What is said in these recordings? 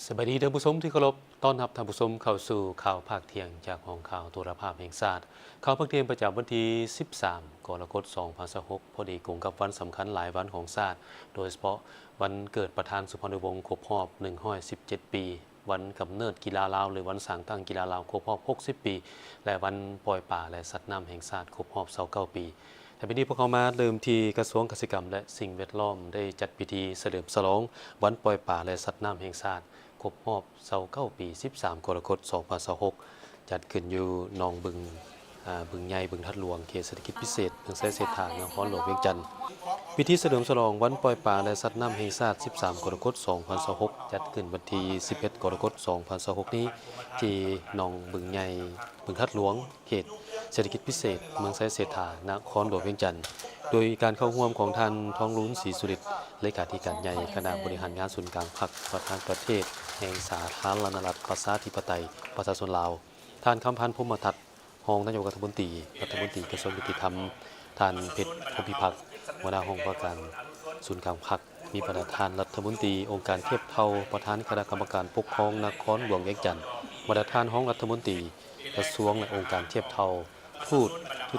สวัสดีท่านผู้ชมที่เคารพต้อนรับท่านผู้ชมเข้าสู่ข่าวภาคเที่ยงจากห้องข่าวโทรภาพแห่งชาติข่าวภาคเที่ยงประจำวันที่ 13 กรกฎาคม 2026 พอดีกงกับวันสำคัญหลายวันของชาติโดยเฉพาะวันเกิดประธานสุพรรณวงศ์ครบรอบ117 ปี วันกำเนิดกีฬาลาวหรือวันสร้างตั้งกีฬาลาวครบรอบ60 ปี และวันปล่อยป่าและสัตว์น้ำแห่งชาติครบรอบ29 ปีแต่ปีนี้พวกเขามาเริ่มที่กระทรวงเกษตรกรรมและสิ่งแวดล้อมได้จัดพิธีเฉลิมฉลองวันปล่อยป่าและสัตว์น้ำแห่งชาติครบรอบ29 ปี 13 กรกฎาคม 2026 จัดขึ้นอยู่หนองบึงใหญ่บึงทัดหลวงเขตเศรษฐกิจพิเศษเมืองไซเศรษฐานครหลวงเวียงจันทน์พิธีเฉลิมฉลองวันปล่อยป่าและสัตว์น้ำแห่งชาติ 13 กรกฎาคม 2026 จัดขึ้นวันที่ 11 กรกฎาคม 2026 นี้ที่หนองบึงใหญ่บึงทัดหลวงเขตเศรษฐกิจพิเศษเมืองไซเศรษฐานครหลวงเวียงจันทน์โดยการเข้าร่วมของท่านทองลุ้นศรีสุริตเลขาธิการใหญ่คณะบริหารงานศูนย์กลางพรรคประธานประเทศแห่งสาธารณรัฐประชาธิปไตยประชาชนลาวท่านคำพันธ์พรหมทัศน์รองนายกรัฐมนตรีกระทรวงยุติธรรมท่านเพชรพรหมพิพักษ์หัวหน้าห้องว่าการศูนย์กลางพรรคมีประธานรัฐมนตรีองค์การเทียบเท่าประธานคณะกรรมการปกครองนครหลวงเวียงจันทน์ประธานห้องรัฐมนตรีกระทรวงและองค์การเทียบเท่าทูต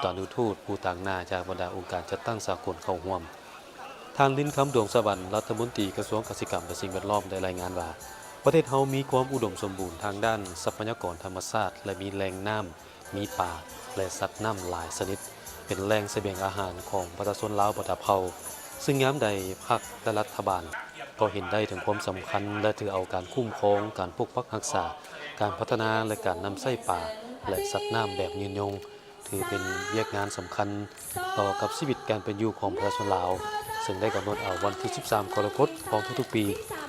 ต่างทูตผู้ต่างหน้าจากบรรดาองค์การจัดตั้งสากลเข้าร่วมท่านลิ้นคำดวงสวรรค์รัฐมนตรีกระทรวงเกษตรกรรมและสิ่งแวดล้อมได้รายงานว่าประเทศเฮามีความอุดมสมบูรณ์ทางด้านทรัพยากรธรรมชาติและมีแหล่งน้ำมีป่าและสัตว์น้ำหลายชนิดเป็นแหล่งเสบียงอาหารของประชาชนลาวบ่ดาเผาซึ่งยามใดพรรคและรัฐบาลก็เห็นได้ถึงความสำคัญและถือเอาการคุ้มครองการปกปักรักษาการพัฒนาและการนำไส้ป่าและสัตว์น้ำแบบยืนยงถือเป็นเวียกงานสำคัญต่อกับชีวิตการเป็นอยู่ของประชาชนลาวซึ่งได้กำหนดเอาวันที่ 13 กรกฎาคมของทุกๆปี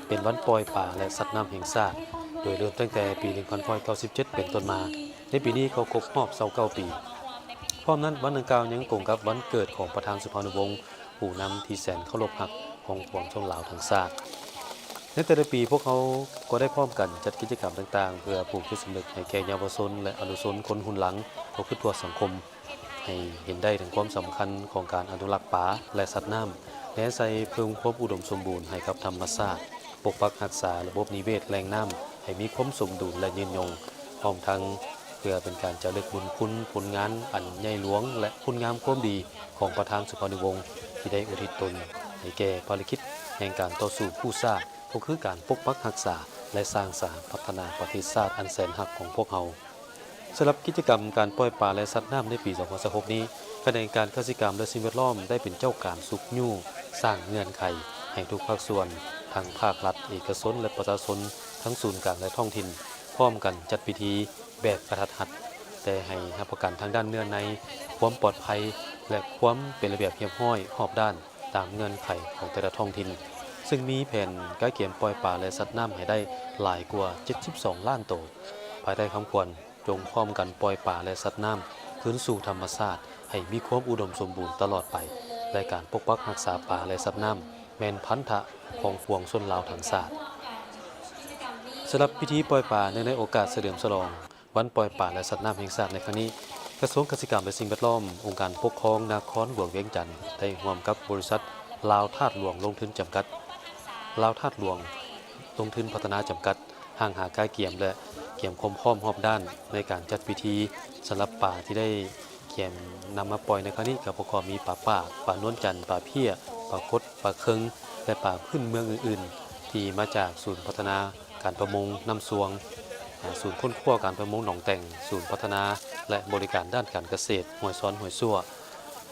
เป็นวันปล่อยป่าและสัตว์น้ำแห่งชาติโดยเริ่มตั้งแต่ปี 1997 เป็นต้นมาในปีนี้เขาครบรอบ29 ปีพร้อมนั้นวันดังกล่าวยังตรงกับวันเกิดของประธานสุพรรณวงศ์ผู้นำที่แสนเคารพรักของปวงชนลาวทั้งชาติในแต่ละปีพวกเขาก็ได้พร้อมกันจัดกิจกรรมต่างๆเพื่อปลูกจิตสำนึกให้แก่เยาวชนและอนุชนคนรุ่นหลังทั่วทั่วสังคมให้เห็นได้ถึงความสำคัญของการอนุรักษ์ป่าและสัตว์น้ำและใส่เพิ่มความอุดมสมบูรณ์ให้กับธรรมชาติปกปักรักษาระบบนิเวศแหล่งน้ำให้มีความสมดุลและยืนยงพร้อมทั้งเพื่อเป็นการจะเลิกบุญคุณผลงานอันใหญ่หลวงและคุณงามความดีของประธานสุพรรณวงศ์ที่ได้อุทิศตนให้แก่ภารกิจแห่งการต่อสู้ผู้สร้างก็คือการปกปักรักษาและสร้างสรรค์พัฒนาประเทศชาติอันแสนหักของพวกเราสำหรับกิจกรรมการปล่อยปลาและสัตว์น้ำในปี 2026 นี้คณะการเกษตรกรรมและสิ่งแวดล้อมได้เป็นเจ้าการสุกยู่สร้างเงื่อนไขให้ทุกภาคส่วนทั้งภาครัฐเอกชนและประชาชนทั้งศูนย์กลางและท้องถิ่นพร้อมกันจัดพิธีแบบกระทัดรัดแต่ให้รับประกันทางด้านเนื้อในความปลอดภัยและความเป็นระเบียบเรียบร้อยรอบด้านตามเงื่อนไขของแต่ละท้องถิ่นซึ่งมีแผนการเก็บปล่อยปลาและสัตว์น้ำให้ได้หลายกว่า72ล้านตัวภายใต้คำควรจงพร้อมกันปล่อยปลาและสัตว์น้ำคืนสู่ธรรมชาติให้มีความอุดมสมบูรณ์ตลอดไปและการปกปักรักษาปลาและสัตว์น้ำแม่นพันธะของปวงชนลาวทั้งชาติสำหรับพิธีปล่อยปลาในโอกาสเฉลิมฉลองวันปล่อยปลาและสัตว์น้ำแห่งชาติในครั้งนี้กระทรวงเกษตรกรรมและสิ่งแวดล้อมองค์การปกครองนครหลวงเวียงจันทน์ได้ร่วมกับบริษัทลาวธาตุหลวงลงทุนจำกัดลาวธาตุหลวงลงทุนพัฒนาจำกัดห่างหาการเกี่ยมและเกี่ยมคมพร้อมรอบด้านในการจัดพิธีสำหรับป่าที่ได้เกี่ยมนำมาปล่อยในครั้งนี้กับประกอบมีป่านวลจันทร์ป่าเพี้ยป่าคดป่าเคิงและป่าพื้นเมืองอื่นๆที่มาจากศูนย์พัฒนาการประมงน้ำสวงศูนย์ค้นคว้าการประมงหนองแต่งศูนย์พัฒนาและบริการด้านการเกษตรห้วยซ้อนห้วยซั่ว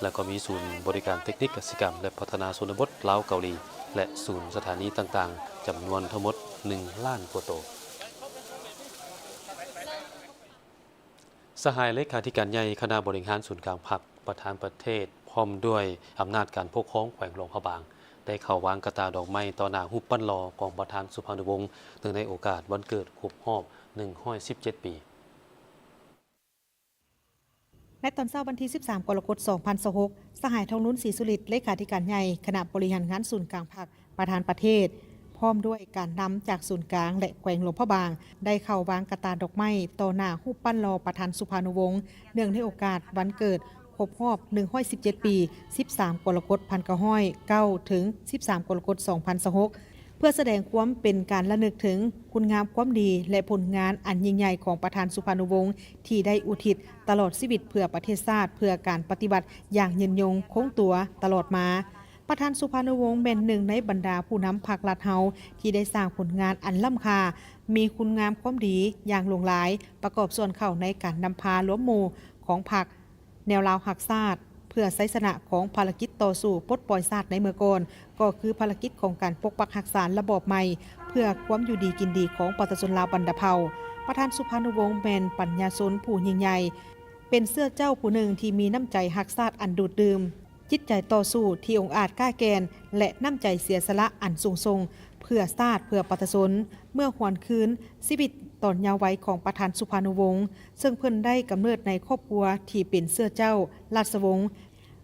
และก็มีศูนย์บริการเทคนิคเกษตรกรรมและพัฒนาชนบทลาวเกาหลีและศูนย์สถานีต่างๆจำนวนทั้งหมด1 ล้านกว่าตัวสหายเลขาธิการใหญ่คณะบริหารศูนย์กลางพรรคประธานประเทศพร้อมด้วยอำนาจการปกครองแขวงหลวงพระบางได้เข้าวางกระตาดอกไม้ต่อหน้ารูปปั้นหล่อของประธานสุพรรณวงศ์เนื่องในโอกาสวันเกิดครบรอบ117 ปีและตอนเช้าวันที่ 13 กรกฎาคม 2026 สหายทองลุ้นศรีสุริตเลขาธิการใหญ่คณะบริหารงานศูนย์กลางพรรคประธานประเทศพร้อมด้วยการนำจากศูนย์กลางและแขวงหลวงพระบางได้เข้าวางกระตาดอกไม้ต่อหน้ารูปปั้นหล่อประธานสุพรรณวงศ์เนื่องในโอกาสวันเกิดครบรอบ117 ปี 13 กรกฎาคม 1909 ถึง 13 กรกฎาคม 2026 พื่อแสดงความเป็นการระลึกถึงคุณงามความดีและผลงานอันยิ่งใหญ่ของประธานสุพรรณวงศ์ที่ได้อุทิศตลอดชีวิตเพื่อประเทศชาติเพื่อการปฏิบัติอย่างยืนยงคงตัวตลอดมาประธานสุพรรณวงศ์เป็นหนึ่งในบรรดาผู้นำพรรครัฐเฮาที่ได้สร้างผลงานอันล้ำค่ามีคุณงามความดีอย่างหลวงหลายประกอบส่วนเข้าในการนำพาล้มหมู่ของพรรคแนวราวหักชาติเพื่อไสสนะของภารกิจต่อสู้ปลดปล่อยชาติในเมื่อก่อนก็คือภารกิจของการปกปักรักษาระบอบใหม่เพื่อความอยู่ดีกินดีของประชาชนลาวบรรดาเผ่าประธานสุพรรณวงศ์แมนปัญญาชนผู้ยิ่งใหญ่เป็นเสื้อเจ้าผู้หนึ่งที่มีน้ำใจรักชาติอันดูดดื่มจิตใจต่อสู้ที่องอาจกล้าแกนและน้ำใจเสียสละอันสูงส่งเพื่อชาติเพื่อประชาชนเมื่อหวนคืนชีวิตตอนเยาว์วัยของประธานสุพรรณวงศ์ซึ่งเพิ่นได้กำเนิดในครอบครัวที่เป็นเสื้อเจ้าราชวงศ์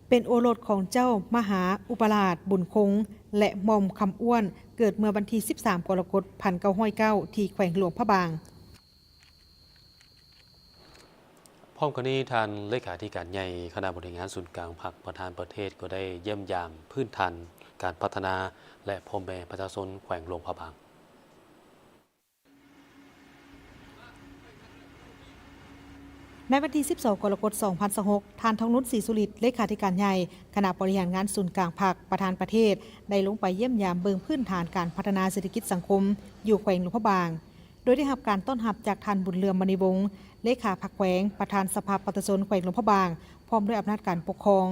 เป็นโอรสของเจ้ามหาอุปราชบุญคงและหม่อมคำอ้วนเกิดเมื่อวันที่13กรกฎาคม1909ที่แขวงหลวงพระบางพร้อมกันนี้ทานเลขาธิการใหญ่คณะบริหารศูนย์กลางพรรคประธานประเทศก็ได้เยี่ยมยามพื้นฐานการพัฒนาและพ่อแม่ประชาชนแขวงหลวงพระบางในวันที่12กรกฎาคม2026ท่านทองนุชศรีสุริตเลขาธิการใหญ่คณะบริหารงานศูนย์กลางพรรคประธานประเทศได้ลงไปเยี่ยมยามเบิงพื้นฐานการพัฒนาเศรษฐกิจสังคมอยู่แขวงหลวงพระบางโดยได้รับการต้อนรับจากท่านบุญเรืองมณีวงศ์เลขาพรรคแขวงประธานสภาประชาชนแขวงหลวงพระบางพร้อมด้วยอำนาจการปกครอง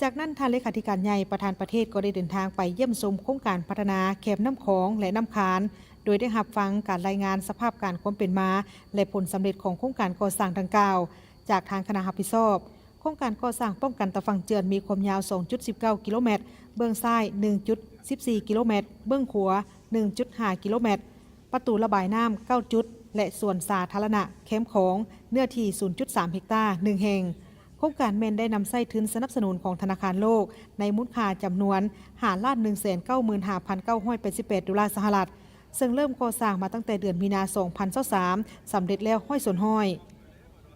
จากนั้นท่านเลขาธิการใหญ่ประธานประเทศก็ได้เดินทางไปเยี่ยมชมโครงการพัฒนาแคมน้ำของและน้ำขานโดยได้รับฟังการรายงานสภาพการความเป็นมาและผลสำเร็จของโครงการก่อสร้างดังกล่าวจากทางคณะรับผิดชอบโครงการก่อสร้างป้องกันตะฟังเจือนมีความยาว 2.19 กิโลเมตรเบื้องซ้าย 1.14 กิโลเมตรเบื้องขวา 1.5 กิโลเมตรประตูระบายน้ำ9 จุดและส่วนสาธารณะแคมป์ของเนื้อที่ 0.3 เฮกตาร์1แห่งโครงการแมนได้นำไส้ทุนสนับสนุนของธนาคารโลกในมูลค่าจำนวน$195,988 ดอลลาร์สหรัฐซึ่งเริ่มก่อสร้างมาตั้งแต่เดือนมีนาคม 2023 สำเร็จแล้วห้อยส่วนห้อย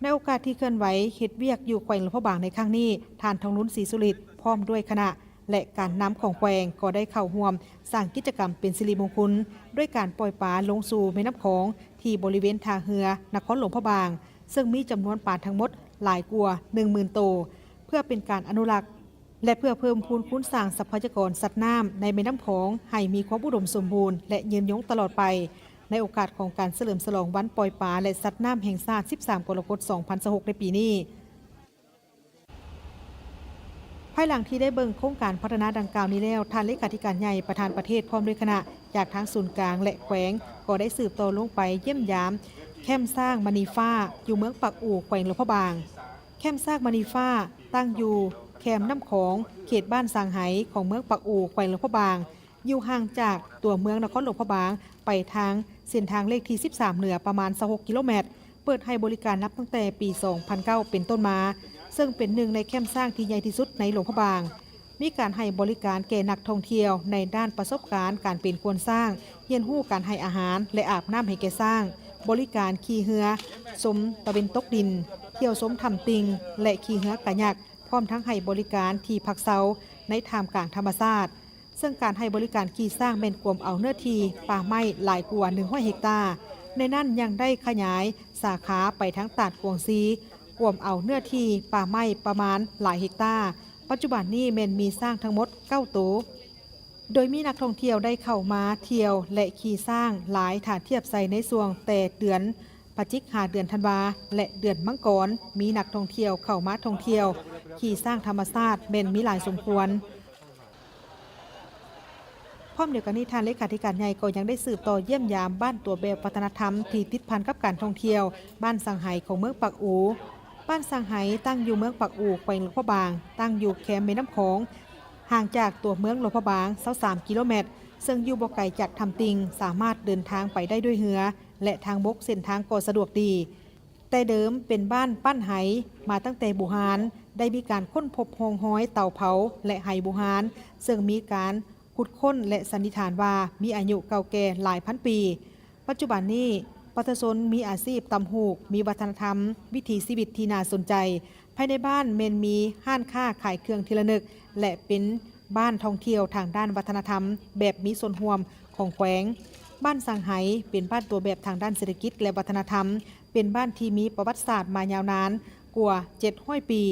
ในโอกาสที่เคลื่อนไหวเฮ็ดเวียกอยู่แขวงหลวงพระบางในครั้งนี้ท่านทองนุชศรีสุริตพร้อมด้วยคณะและการนำของแขวงก็ได้เข้าร่วมสร้างกิจกรรมเป็นสิริมงคลด้วยการปล่อยปลาลงสู่แม่น้ำของที่บริเวณท่าเรือนครหลวงพระบางซึ่งมีจำนวนปลาทั้งหมดหลายกว่า 10,000 ตัวเพื่อเป็นการอนุรักษ์และเพื่อเพิ่มพูนคุ้นสร้างทรัพยากรสัตว์น้ำในแม่น้ำของให้มีความอุดมสมบูรณ์และยืนยงตลอดไปในโอกาสของการเฉลิมฉลองวันปล่อยปลาและสัตว์น้ำแห่งชาติ13กรกฎาคม2026ในปีนี้ภายหลังที่ได้เบิ่งโครงการพัฒนาดังกล่าวนี้แล้วท่านเลขาธิการใหญ่ประธานประเทศพร้อมด้วยคณะจากทางศูนย์กลางและแขวงก็ได้สืบต่อลงไปเยี่ยมยามแคมป์สร้างมณีฟ้าอยู่เมืองปักอู่แขวงหลวงพระบางแคมป์สร้างมณีฟ้าตั้งอยู่แคมป์น้ำของเขตบ้านสางไหของเมืองปักอู่แขวงหลวงพระบางอยู่ห่างจากตัวเมืองนครหลวงพระบางไปทางเส้นทางเลขที่13เหนือประมาณ26กิโลเมตรเปิดให้บริการนับตั้งแต่ปี2009เป็นต้นมาซึ่งเป็นหนึ่งในแคมป์สร้างที่ใหญ่ที่สุดในหลวงพระบางมีการให้บริการแก่นักท่องเที่ยวในด้านประสบการณ์การเป็นคนสร้างเรียนรู้การให้อาหารและอาบน้ำให้แก่สร้างบริการขี่เรือสมตะเวนตกดินเที่ยวสมทำติงและขี่เรือกะยักพร้อมทั้งให้บริการที่พักเซาในท่ามกลางธรรมชาติซึ่งการให้บริการขี่สร้างเป็นกลมเอาเนื้อที่ป่าไม้หลายกว่า100 เฮกตาร์ในนั้นยังได้ขยายสาขาไปทั้งตาดกวงซีกวมเอาเนื้อที่ป่าไม้ประมาณหลายเฮกตาร์ปัจจุบันนี้แมนมีสร้างทั้งหมด9ตัวโดยมีนักท่องเที่ยวได้เข้ามาเที่ยวและขี่สร้างหลายถ้าเทียบใส่ในช่วงแต่เดือนพฤศจิกายนเดือนธันวาและเดือนมังกรมีนักท่องเที่ยวเข้ามาท่องเที่ยวขี่สร้างธรรมชาติแมนมีหลายสมควรพร้อมเดียวกันนี้ท่านเลขาธิการใหญ่ก็ยังได้สืบต่อเยี่ยมยามบ้านตัวแบบวัฒนธรรมที่ติดพันกับการท่องเที่ยวบ้านสังไหของเมืองปักอู่บ้านสังไหตั้งอยู่เมืองปักอู่แขวงหลวงพระบางตั้งอยู่แคมป์แม่น้ำของห่างจากตัวเมืองหลวงพระบาง23 กิโลเมตรซึ่งอยู่บ่ไกลจากทำติงสามารถเดินทางไปได้ด้วยเรือและทางบกเส้นทางก็สะดวกดีแต่เดิมเป็นบ้านปั้นไหมาตั้งแต่โบราณได้มีการค้นพบโฮงห้อยเต่าเผาและไหโบราณซึ่งมีการขุดค้นและสันนิษฐานว่ามีอายุเก่าแก่หลายพันปีปัจจุบันนี้ประชาชนมีอาชีพตำหูกมีวัฒนธรรมวิถีชีวิตที่น่าสนใจภายในบ้านมีห้านค้าขายเครื่องทีละนึกและเป็นบ้านท่องเที่ยวทางด้านวัฒนธรรมแบบมีส่วนร่วม ของแขวงบ้านสังไหเป็นบ้านตัวแบบทางด้านเศรษฐกิจและวัฒนธรรมเป็นบ้านที่มีประวัติศาสตร์มายาวนานกว่า700 ปี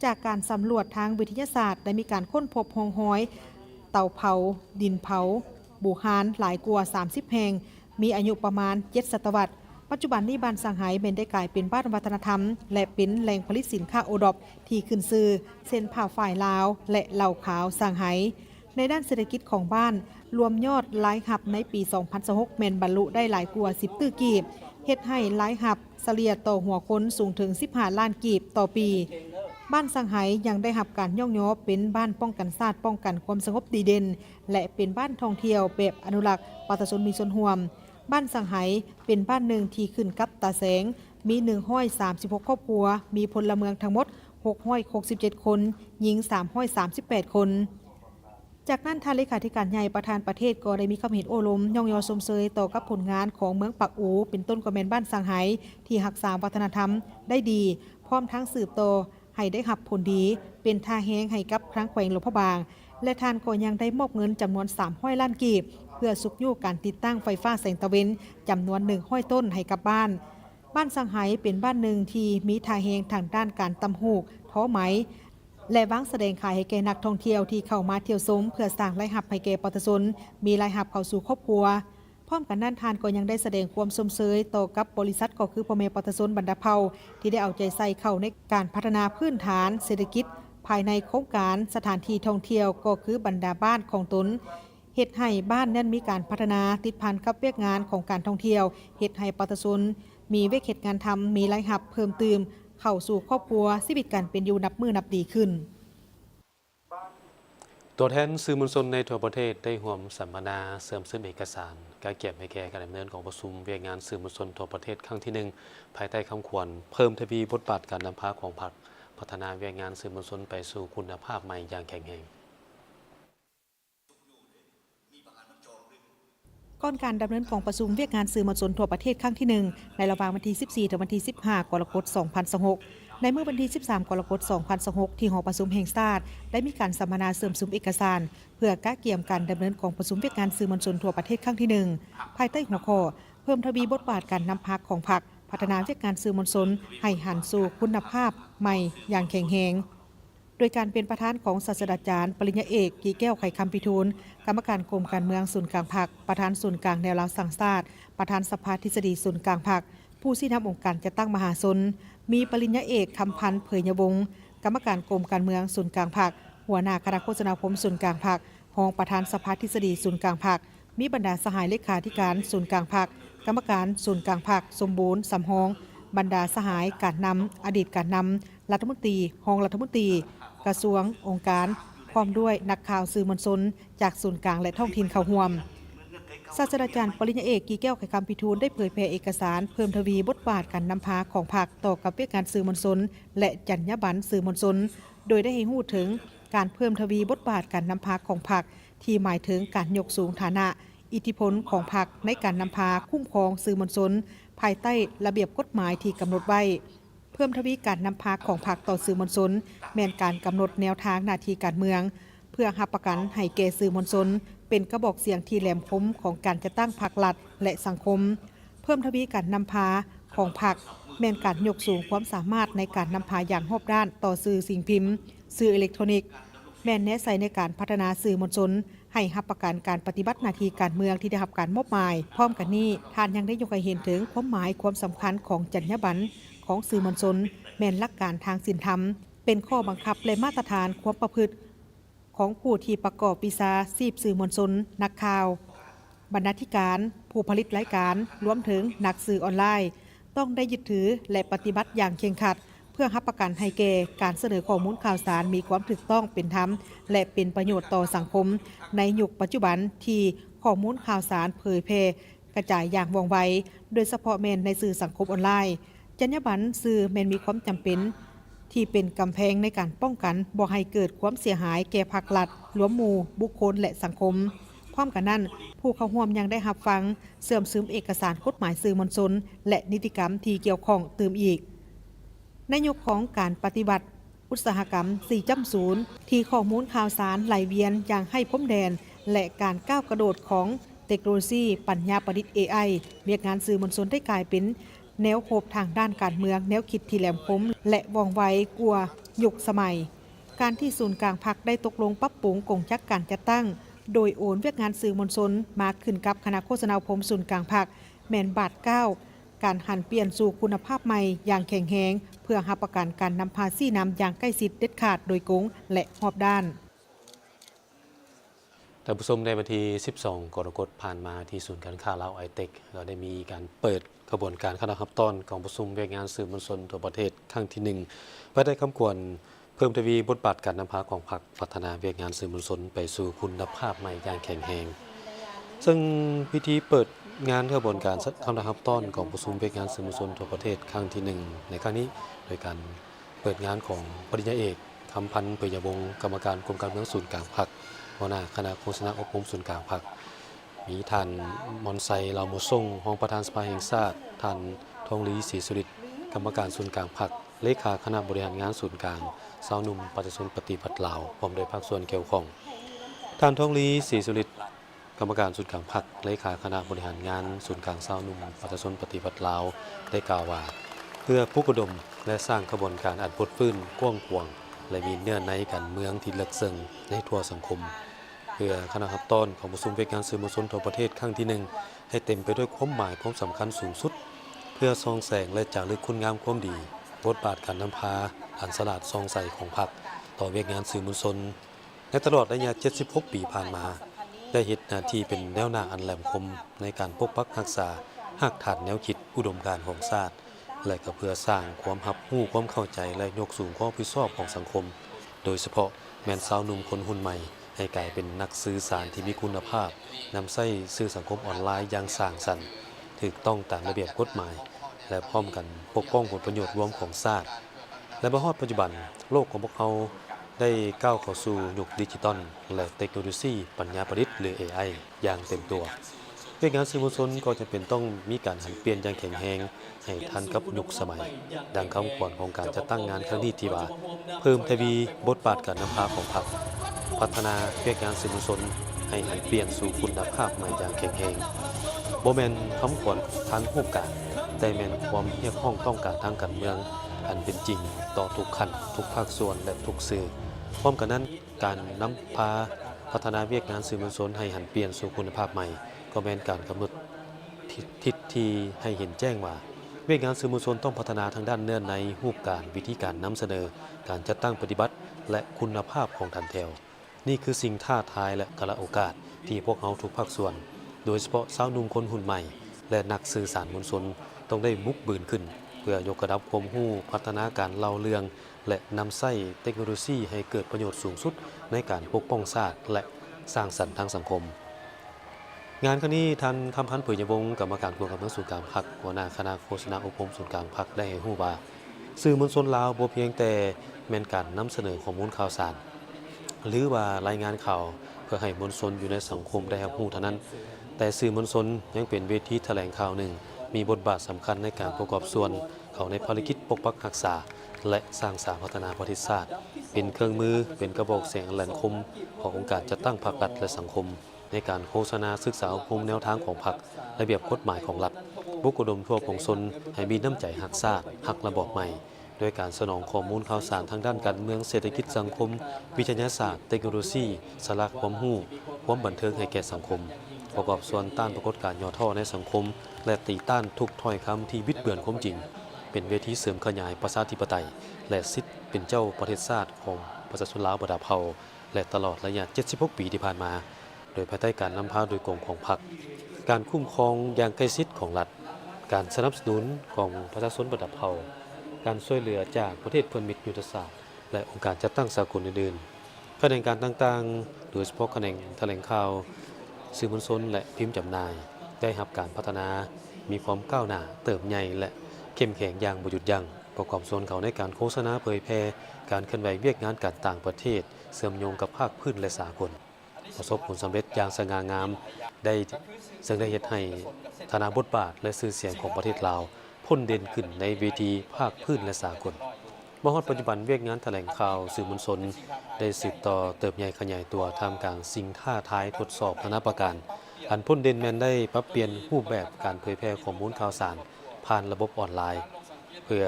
จากการสำรวจทางวิทยาศาสตร์ได้มีการค้นพบห้องห้อยเตาเผาดินเผาบูฮานหลายกว่า30แห่งมีอายุประมาณ7 ศตวรรษปัจจุบันนี้บ้านสังไหเป็นได้กลายเป็นบ้านวัฒนธรรมและเป็นแหล่งผลิตสินค้าโอดอปที่ขึ้นชื่อเส้นผ่าฝ่ายลาวและเหล่าขาวสังไหในด้านเศรษฐกิจของบ้านรวมยอดรายหับในปี 2026 แม่นบรรลุได้หลายกว่า10ตื้อกีบเฮ็ดให้รายหับเฉลี่ยต่อหัวคนสูงถึง15 ล้านกีบต่อปีบ้านสังไหยังได้รับการย่องย่อเป็นบ้านป้องกันชาติป้องกันความสงบดีเด่นและเป็นบ้านท่องเที่ยวแบบอนุรักษ์ประชาชนมีส่วนร่วมบ้านสังไหเป็นบ้านหนึ่งที่ขึ้นกับตาแสงมี136 ครอบครัวมีพลเมืองทั้งหมด667 คนหญิง338 คนจากนั้นท่านเลขาธิการใหญ่ประธานประเทศก็ได้มีความเห็นโอลมย่องยอสมเสยต่อกับผลงานของเมืองปักอูเป็นต้นกระแมนบ้านสังไหที่รักษาวัฒนธรรมได้ดีพร้อมทั้งสืบโตให้ได้รับผลดีเป็นท่าแห้งให้กับครั้งแขวงหลวงพระบางและท่านก็ยังได้มอบเงินจำนวน300 ล้านกีบเพื่อสุกยู่การติดตั้งไฟฟ้าแสงตะเวนจำนวน100 ต้นให้กับบ้านสังไหเป็นบ้านหนึ่งที่มีท่าแห้งทางด้านการตำหูกท้อไหมและวางแสดงขายให้แก่นักท่องเที่ยวที่เข้ามาเที่ยวชมเพื่อสร้างรายรับให้แก่ประชาชนมีรายรับเข้าสู่ครอบครัวพร้อมกันนั้นทานก็ยังได้แสดงความสมเสยต่อกับบริษัทก็คือพ่อแม่ประชาชนบรรดาเผ่าที่ได้เอาใจใส่เข้าในการพัฒนาพื้นฐานเศรษฐกิจภายในโครงการสถานที่ท่องเที่ยวก็คือบรรดาบ้านของตนเฮ็ดให้บ้านนั้นมีการพัฒนาติดพันกับเวียกงานของการท่องเที่ยวเฮ็ดให้ประชาชนมีเวกเหตุงานทำมีรายรับเพิ่มเติมเข้าสู่ครอบครัวชีวิตการเป็นอยู่นับมือนับดีขึ้นตัวแทนสื่อมวลชนในทั่วประเทศได้ร่วมสัมมนาเสริมซึ่งเอกสารการเก็บให้แก่การดำเนินของประชุมเวียกงานสื่อมวลชนทั่วประเทศครั้งที่ 1ภายใต้คำขวัญเพิ่มทวีบทบาทการนำพาของพรรคพัฒนาเวียกงานสื่อมวลชนไปสู่คุณภาพใหม่อย่างแข็งแรงก่อนการดำเนินของประชุมเวียกงานสื่อมวลชนทั่วประเทศครั้งที่ 1ในระหว่างวันที่ 14 ถึงวันที่ 15 กรกฎาคม 2026ในเมื่อวันที่ 13 กรกฎาคม 2026ที่หอประชุมแห่งชาติได้มีการสัมมนาเสริมซุ้มเอกสารเพื่อกะเกี่ยมการดำเนินของประชุมเวียกงานสื่อมวลชนทั่วประเทศครั้งที่ 1ภายใต้หัวข้อเพิ่มทวีบทบาทการนำพาของพรรคพัฒนาเวียกงานสื่อมวลชนให้หันสู่คุณภาพใหม่อย่างแข็งแรงโดยการเป็นประธานของศาสตราจารย์ปริญญาเอกกีแก้วไข่คำพิทูลกรรมการกรมการเมืองศูนย์กลางพรรคประธานศูนย์กลางแนวราวสังชาติประธานสภาทฤษฎีศูนย์กลางพรรคผู้ชี้นำองค์การจัดตั้งมหาชนมีปริญญาเอกคำพันธ์เผยยวงศ์กรรมการกรมการเมืองศูนย์กลางพรรคหัวหน้าคณะโฆษณาคมศูนย์กลางพรรครองประธานสภาทฤษฎีศูนย์กลางพรรคมีบรรดาสหายเลขาธิการศูนย์กลางพรรคกรรมการศูนย์กลางพรรคสมบูรณ์สำฮองบรรดาสหายการนำอดีตการนำรัฐมนตรีรองรัฐมนตรีกระทรวงองค์การพร้อมด้วยนักข่าวสื่อมวลชนจากศูนย์กลางและท้องถิ่นเข้าร่วมศาสตราจารย์ปริญญาเอกกีแก้วไข่คำพิทูลได้เผยแพร่เอกสารเพิ่มทวีบทบาทการนำพาของพรรคต่อกับเวียกงานสื่อมวลชนและจรรยาบรรณสื่อมวลชนโดยได้ให้รู้ถึงการเพิ่มทวีบทบาทการนำพาของพรรคที่หมายถึงการยกสูงฐานะอิทธิพลของพรรคในการนำพาคุ้มครองสื่อมวลชนภายใต้ระเบียบกฎหมายที่กำหนดไว้เพิ่มทวีการนำพาของพรรคต่อสื่อมวลชนแม้นการกำหนดแนวทางหน้าที่การเมืองเพื่อรับประกันให้แก่สื่อมวลชนเป็นกระบอกเสียงที่แหลมคมของการจัดตั้งพรรครัฐและสังคมเพิ่มทวีการนำพาของพรรคแม้นการยกสูงความสามารถในการนำพาอย่างรอบด้านต่อสื่อสิ่งพิมพ์สื่ออิเล็กทรอนิกส์แม้นแนะใส่ในการพัฒนาสื่อมวลชนให้รับประกันการปฏิบัติหน้าที่การเมืองที่ได้รับการมอบหมายพร้อมกันนี้ท่านยังได้ยกให้เห็นถึงความหมายความสำคัญของจรรยาบรรณของสื่อมวลชนแม้นหลักการทางศีลธรรมเป็นข้อบังคับและมาตรฐานความประพฤติของผู้ที่ประกอบวิชาชีพสื่อมวลชนนักข่าวบรรณาธิการผู้ผลิตรายการรวมถึงนักสื่อออนไลน์ต้องได้ยึดถือและปฏิบัติอย่างเคร่งครัดเพื่อรับประกันให้แก่การเสนอข้อมูลข่าวสารมีความถูกต้องเป็นธรรมและเป็นประโยชน์ต่อสังคมในยุคปัจจุบันที่ข้อมูลข่าวสารเผยแพร่กระจายอย่างว่องไวโดยเฉพาะแม่นในสื่อสังคมออนไลน์จรรยาบรรณสื่อแม่นมีความจำเป็นที่เป็นกำแพงในการป้องกันบ่ให้เกิดความเสียหายแก่ภาครัฐรวมหมู่บุคคลและสังคมพร้อมกันนั้นผู้เข้าร่วมยังได้รับฟังเสื่อมซึมเอกสารกฎหมายสื่อมวลชนและนิติกรรมที่เกี่ยวข้องเติมอีกในยุคของการปฏิบัติอุตสาหกรรม 4.0 ที่ข้อมูลข่าวสารไหลเวียนอย่างให้พรมแดนและการก้าวกระโดดของ เทคโนโลยีปัญญาประดิษฐ์ AI เรียกงานสื่อมวลชนได้กลายเป็นแนวโคบทางด้านการเมืองแนวคิดที่แหลมคมและว่องไวกว่ายุคสมัย การที่ศูนย์กลางพรรคได้ตกลงปรับปรุงกงจักการจัดตั้ง โดยโอนเวียกงานสื่อมวลชนมาขึ้นกับคณะโฆษณาอุปมศูนย์กลางพรรคแม่นบาท9การหันเปลี่ยนสู่คุณภาพใหม่อย่างแข็งแรงเพื่อรับประกันการนำภาษีนำอย่างใกล้ชิดเด็ดขาดโดยกงและรอบด้านท่านผู้ชมในวันที่ 12 กรกฎาคมผ่านมาที่ศูนย์การค้าลาวไอเทคเราได้มีการเปิดกระบวนการคณะรับต้อนของประชุมเวียกงานสื่อมวลชนทั่วประเทศครั้งที่1เพื่อได้คำควรเพิ่มทวีบทบาทการนำพาของพรรคพัฒนาเวียกงานสื่อมวลชนไปสู่คุณภาพใหม่อย่างแข็งแรงซึ่งพิธีเปิดงานกระบวนการคณะรับต้อนของประชุมเวียกงานสื่อมวลชนทั่วประเทศครั้งที่1ในครั้งนี้โดยการเปิดงานของปริญญาเอกคำพันธ์เปิยวงศ์กรรมการกรมการเมืองศูนย์กลางพรรคหัวหน้าคณะโฆษณาอบรมศูนย์กลางพรรคมีท่านมอนไซลาวโมซ่งรองประธานสภาแห่งชาติท่านทองลีศรีสุริตกรรมการศูนย์กลางพรรคเลขาคณะบริหารงานศูนย์กลางสาวหนุ่มประชาชนปฏิบัติลาวพร้อมโดยภาคส่วนเกี่ยวข้องท่านทองลีศรีสุริตกรรมการศูนย์กลางพรรคเลขาคณะบริหารงานศูนย์กลางสาวหนุ่มประชาชนปฏิบัติลาวได้กล่าวว่าเพื่อปลุกระดมและสร้างกระบวนการอัดบทฟื้นกว้างขวางและมีเนื้อในการเมืองที่ลึกซึ้งในทั่วสังคมเพื่อคณะรับต้อนของประชุมเวียกงานสื่อมวลชนทั่วประเทศครั้งที่1ให้เต็มไปด้วยความหมายความสำคัญสูงสุดเพื่อส่องแสงและจารึกคุณงามความดีบทบาทการนำพาอันสลาดส่องใสของพรรคต่อเวียกงานสื่อมวลชนในตลอดระยะ76 ปีผ่านมาได้เฮ็ดหน้าที่เป็นแนวหน้าอันแหลมคมในการปกปักรักษาหากฐานแนวคิดอุดมการณ์ของชาติและก็เพื่อสร้างความรับรู้ความเข้าใจและยกสูงความรับผิดชอบของสังคมโดยเฉพาะแม่นสาวหนุ่มคนรุ่นใหม่ให้กลายเป็นนักสื่อสารที่มีคุณภาพนำใช้สื่อสังคมออนไลน์อย่างสร้างสรรค์ถูกต้องตามระเบียบกฎหมายและพร้อมกันปกป้องผลประโยชน์รวมของชาติและมาฮอดปัจจุบันโลกของพวกเราได้ก้าวเข้าสู่ยุคดิจิทัลและเทคโนโลยีปัญญาประดิษฐ์หรือ AI อย่างเต็มตัวเวียกงานสื่อมวลชนก็จะเป็นต้องมีการหันเปลี่ยนอย่างแข็งแรงให้ทันกับยุคสมัยดังคำขวัญของการจัดตั้งงานครั้งนี้ที่ว่าเพิ่มทวีบทบาทการนำพาของพรรคพัฒนาเวียกงานสื่อมวลชนให้หันเปลี่ยนสู่คุณภาพใหม่อย่างแข็งแรงบ่แม่นคำขวัญทางรูปการแต่แม่นความเรียกร้องต้องการทางการเมืองอันเป็นจริงต่อทุกขั้นทุกภาคส่วนและทุกสื่อพร้อมกันนั้นการนำพาพัฒนาเวียกงานสื่อมวลชนให้หันเปลี่ยนสู่คุณภาพใหม่ก็แม่นการกำหนดทิศที่ให้เห็นแจ้งว่าเวียกงานสื่อมวลชนต้องพัฒนาทางด้านเนื้อในรูปการวิธีการนำเสนอการจัดตั้งปฏิบัติและคุณภาพของทันแถวนี่คือสิ่งท้าทายและกระโอกาสที่พวกเราทุกภาคส่วนโดยเฉพาะสาวหนุ่มคนรุ่นใหม่และนักสื่อสารมวลชนต้องได้บุกบืนขึ้นเพื่อยกระดับความรู้พัฒนาการเล่าเรื่องและนำใช้เทคโนโลยีให้เกิดประโยชน์สูงสุดในการปกป้องชาติและสร้างสรรค์ทางสังคมงานครั้งนี้ท่านคำพันธ์เผยยวงศ์กรรมการกรมการเมืองศูนย์กลางพรรคหัวหน้าคณะโฆษณาอบรมศูนย์กลางพรรคได้ให้รู้ว่าสื่อมวลชนลาวบ่เพียงแต่แม่นการนำเสนอข้อมูลข่าวสารหรือว่ารายงานข่าวเพื่อให้มวลชนอยู่ในสังคมได้รับรู้เท่านั้นแต่สื่อมวลชนยังเป็นเวทีแถลงข่าวหนึ่งมีบทบาทสำคัญในการประกอบส่วนเข้าในภารกิจปกปักรักษาและสร้างสรรค์พัฒนาประเทศชาติเป็นเครื่องมือเป็นกระบอกเสียงแหลมคมขององค์การจัดตั้งพรรครัฐและสังคมในการโฆษณาศึกษาอบรมแนวทางของพรรคระเบียบกฎหมายของรัฐบุกอุดมทั่วของชนให้มีน้ำใจหักชาติหักระบอบใหม่ด้วยการสนองข้อมูลข่าวสารทางด้านการเมืองเศรษฐกิจสังคมวิทยาศาสตร์เทคโนโลยีสาระความรู้ความบันเทิงให้แก่สังคมประกอบส่วนต้านปรากฏการณ์ย่อท่อในสังคมและตีต้านทุกถ้อยคำที่บิดเบือนความจริงเป็นเวทีเสริมขยายประชาธิปไตยและสิทธิเป็นเจ้าประเทศชาติของประชาชนลาวบรรดาเผ่าและตลอดระยะ76 ปีที่ผ่านมาโดยภายใต้การนำพาโดยกองของพรรคการคุ้มครองอย่างใกล้ชิดของรัฐการสนับสนุนของประชาชนบรรดาเผ่าการช่วยเหลือจากประเทศเพื่อนมิตรยุทธศาสตร์และองค์การจัดตั้งสากลอื่นๆแถลงการต่างๆโดยเฉพาะแถลงข่าวสื่อมวลชนและพิมพ์จำหน่ายได้รับการพัฒนามีความก้าวหน้าเติบใหญ่และเข้มแข็งอย่างบ่หยุดยั้งประกอบส่วนเขาในการโฆษณาเผยแพร่การเคลื่อนไหวเวียกงานการต่างประเทศเชื่อมโยงกับภาคพื้นและสากลประสบผลสำเร็จอย่างสง่างามซึ่งได้เฮ็ดให้ฐานะบทบาทและชื่อเสียงของประเทศลาวพ้นเด่นขึ้นในเวทีภาคพื้นและสากลมาฮอดปัจจุบันเวียกงานแถลงข่าวสื่อมวลชนได้สืบต่อเติบใหญ่ขยายตัวท่ามกลางสิ่งท้าทายทดสอบนานาประการ อันพ้นเด่นแมนได้ปรับเปลี่ยนรูปแบบการเผยแพร่ข้อมูลข่าวสารผ่านระบบออนไลน์ เพื่อ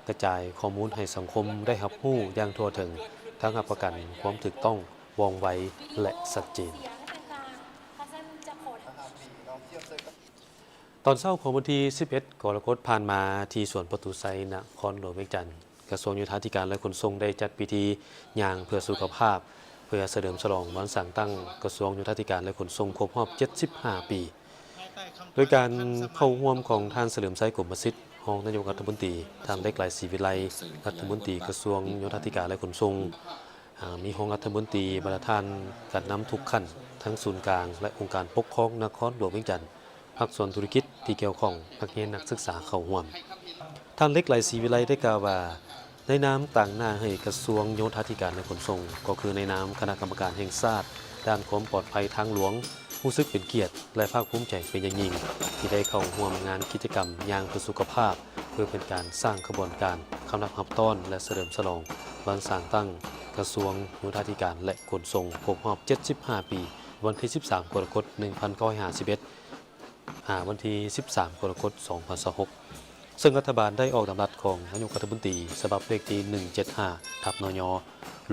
กระจายข้อมูลให้สังคมได้รับรู้อย่างทั่วถึงทั้งรับประกันความถูกต้องว่องไวและชัดเจนตอนเช้าของวันที่ 11 กรกฎาคมผ่านมาที่สวนประตูไซนครหลวงเวียงจันทร์กระทรวงโยธาธิการและขนส่งได้จัดพิธีย่างเพื่อสุขภาพ เพื่อเฉลิมฉลองวันสั่งตั้งกระทรวงโยธาธิการและขนส่งครบรอบ 75 ปี โดยการเข้าร่วมของท่านเฉลิมไซกรมสิทธิ์รองนายกรัฐมนตรีท่านเล็กหลายศรีวิไลรัฐมนตรีกระทรวงโยธาธิการและขนส่งมีรองรัฐมนตรีบรรทานการนำทุกขั้นทั้งศูนย์กลางและองค์การปกครองนครหลวงเวียงจันทร์ภาคส่วนธุรกิจที่เกี่ยวข้องนักเรียนนักศึกษาเข้าร่วมท่านเล็กหลายศรีวิไลได้กล่าวว่าในนามต่างหน้าให้กระทรวงโยธาธิการและขนส่งก็คือในนามคณะกรรมการแห่งชาติด้านความปลอดภัยทางหลวงรู้สึกเป็นเกียรติและภาคภูมิใจเป็นอย่างยิ่งที่ได้เข้าร่วมงานกิจกรรมอย่างเพื่อสุขภาพเพื่อเป็นการสร้างขบวนการคำนับรับต้อนและเฉลิมฉลองวันสร้างตั้งกระทรวงโยธาธิการและขนส่งครบรอบ 75 ปีวันที่ 13 กรกฎาคม 1951 วันที่ 13 กรกฎาคม 2026 ซึ่งรัฐบาลได้ออกดำรัสของนายกรัฐมนตรีฉบับเลขที่ 175/นย.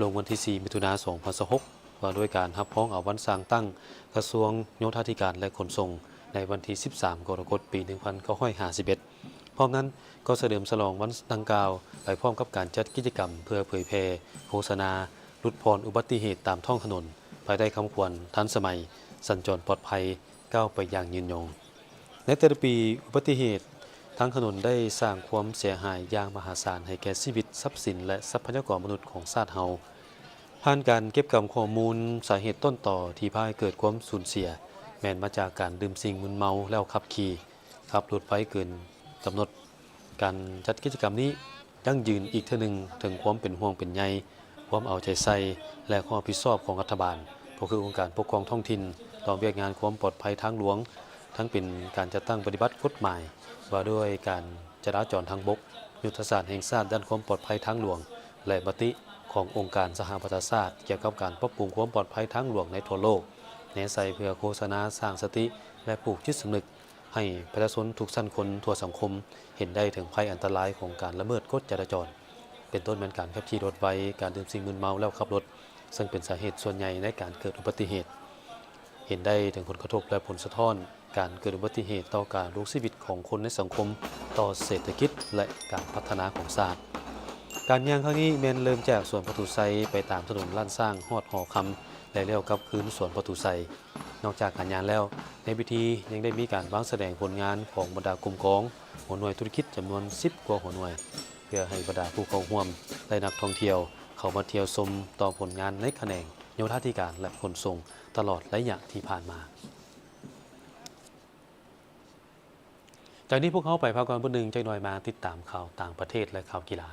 ลงวันที่ 4 มิถุนายน 2026 ว่าด้วยการรับพ้องเอาวันสร้างตั้งกระทรวงโยธาธิการและขนส่งในวันที่ 13 กรกฎาคม ปี 1951 พร้อมนั้นก็เฉลิมฉลองวันดังกล่าวไปพร้อมกับการจัดกิจกรรมเพื่อเผยแพร่โฆษณาลดพรอุบัติเหตุตามท้องถนนภายใต้คำขวัญทันสมัยสัญจรปลอดภัยก้าวไปอย่างยืนยงในแต่ละปีอุบัติเหตุทางถนนได้สร้างความเสียหายอย่างมหาศาลให้แก่ชีวิตทรัพย์สินและทรัพยากรมนุษย์ของชาติเฮาผ่านการเก็บกำข้อมูลสาเหตุต้นต่อที่พาให้เกิดความสูญเสียแม้นมาจากการดื่มสิ่งมึนเมาแล้วขับขี่ขับรถไปเกินกำหนดการจัดกิจกรรมนี้ยั่งยืนอีกเท่านึงถึงความเป็นห่วงเป็นใยความเอาใจใส่และความรับผิดชอบของรัฐบาลก็คือองค์การปกครองท้องถิ่นต่อเวียกงานความปลอดภัยทางหลวงทั้งเป็นการจัดตั้งปฏิบัติกฎหมายว่าด้วยการจราจรทางบกยุทธศาสตร์แห่งชาติด้านความปลอดภัยทางหลวงและมติขององค์การสหประชาชาติเกี่ยวกับการปรับปรุงความปลอดภัยทางหลวงในทั่วโลกแนใส่เพื่อโฆษณาสร้างสติและปลูกจิตสำนึกให้ประชาชนทุกชั้นคนทั่วสังคมเห็นได้ถึงภัยอันตรายของการละเมิดกฎจราจรเป็นต้นเป็นการขับขี่รถไวการดื่มสิ่งมึนเมาแล้วขับรถซึ่งเป็นสาเหตุส่วนใหญ่ในการเกิดอุบัติเหตุเห็นได้ถึงผลกระทบและผลสะท้อนการเกิดอุบัติเหตุต่อการดำรงชีวิตของคนในสังคมต่อเศรษฐกิจและการพัฒนาของชาติการย่างครั้งนี้แม้นเริ่มจากสวนประตูไซไปตามถนนล้านสร้างฮอดหอคำและเลี้ยวกลับคืนสวนประตูไซนอกจากการย่างแล้วในพิธียังได้มีการวางแสดงผลงานของบรรดากลุ่มกองหัวหน่วยธุรกิจจำนวน10 กว่าหัวหน่วยเพื่อให้บรรดาผู้เข้าร่วมและนักท่องเที่ยวเข้ามาเที่ยวชมต่อผลงานในแขนงโยธาธิการและขนส่งตลอดระยะที่ผ่านมาจากนี้พวกเขาไปพักก่อนเพื่อหนึ่งจะหน่อยมาติดตามข่าวต่างประเทศและข่าวกีฬา